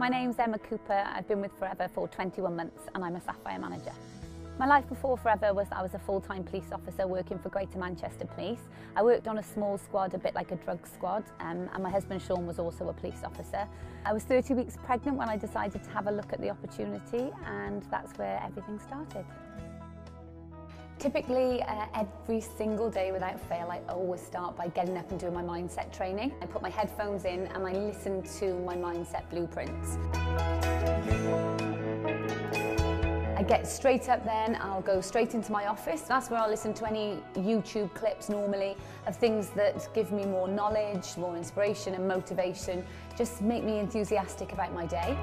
My name's Emma Cooper. I've been with Forever for 21 months and I'm a Sapphire manager. My life before Forever was that I was a full-time police officer working for Greater Manchester Police. I worked on a small squad, a bit like a drug squad, and my husband Sean was also a police officer. I was 30 weeks pregnant when I decided to have a look at the opportunity, and that's where everything started. Typically, every single day without fail, I always start by getting up and doing my mindset training. I put my headphones in and I listen to my mindset blueprints. I get straight up then, I'll go straight into my office. That's where I'll listen to any YouTube clips normally of things that give me more knowledge, more inspiration and motivation, just make me enthusiastic about my day.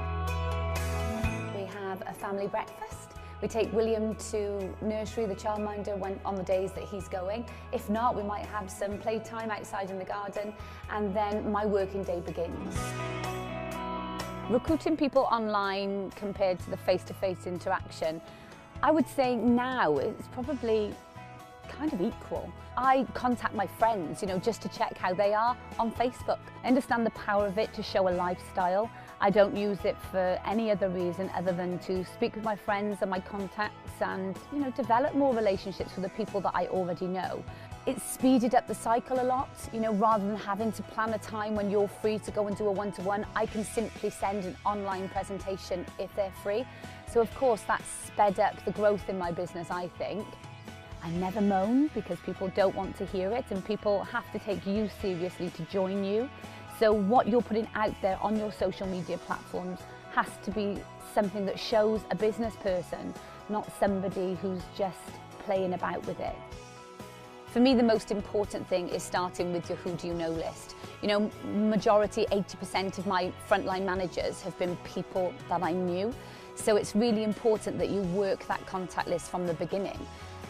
We have a family breakfast. We take William to nursery, the childminder, on the days that he's going. If not, we might have some playtime outside in the garden, and then my working day begins. Recruiting people online compared to the face-to-face interaction, I would say now it's probably kind of equal. I contact my friends, just to check how they are on Facebook. I understand the power of it to show a lifestyle. I don't use it for any other reason other than to speak with my friends and my contacts and, develop more relationships with the people that I already know. It's speeded up the cycle a lot, rather than having to plan a time when you're free to go and do a one-to-one, I can simply send an online presentation if they're free. So of course that's sped up the growth in my business, I think. I never moan because people don't want to hear it and people have to take you seriously to join you. So what you're putting out there on your social media platforms has to be something that shows a business person, not somebody who's just playing about with it. For me, the most important thing is starting with your who do you know list. Majority, 80% of my frontline managers have been people that I knew. So it's really important that you work that contact list from the beginning.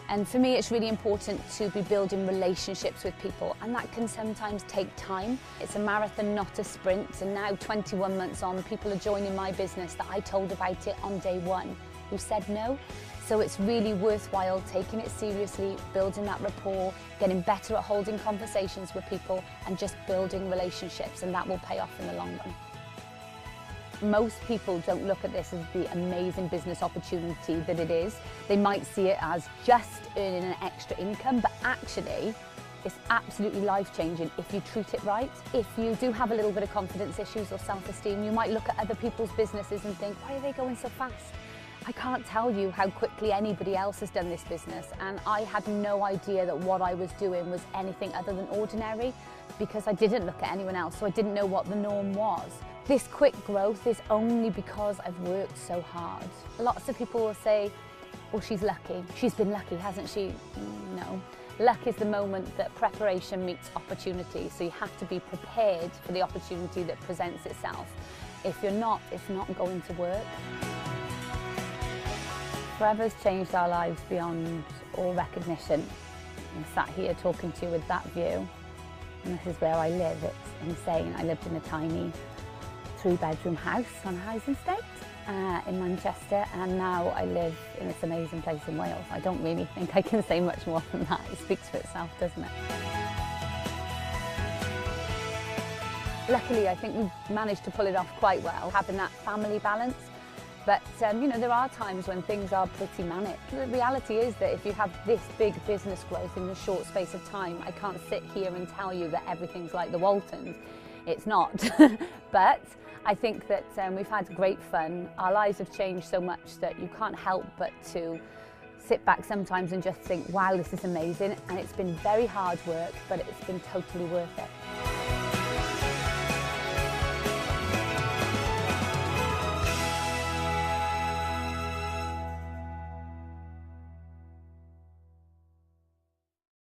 And for me, it's really important to be building relationships with people, and that can sometimes take time. It's a marathon, not a sprint, and now 21 months on, people are joining my business that I told about it on day one, who said no. So it's really worthwhile taking it seriously, building that rapport, getting better at holding conversations with people, and just building relationships, and that will pay off in the long run. Most people don't look at this as the amazing business opportunity that it is. They might see it as just earning an extra income, but actually it's absolutely life-changing if you treat it right. If you do have a little bit of confidence issues or self-esteem, you might look at other people's businesses and think, why are they going so fast? I can't tell you how quickly anybody else has done this business, and I had no idea that what I was doing was anything other than ordinary because I didn't look at anyone else, so I didn't know what the norm was. This quick growth is only because I've worked so hard. Lots of people will say, well, she's lucky. She's been lucky, hasn't she? No. Luck is the moment that preparation meets opportunity, so you have to be prepared for the opportunity that presents itself. If you're not, it's not going to work. Forever's changed our lives beyond all recognition. I'm sat here talking to you with that view, and this is where I live. It's insane. I lived in a tiny 3-bedroom house on a housing estate in Manchester, and now I live in this amazing place in Wales. I don't really think I can say much more than that. It speaks for itself, doesn't it? Luckily, I think we've managed to pull it off quite well, having that family balance. But there are times when things are pretty manic. The reality is that if you have this big business growth in a short space of time, I can't sit here and tell you that everything's like the Waltons. It's not. But I think that we've had great fun. Our lives have changed so much that you can't help but to sit back sometimes and just think, wow, this is amazing. And it's been very hard work, but it's been totally worth it.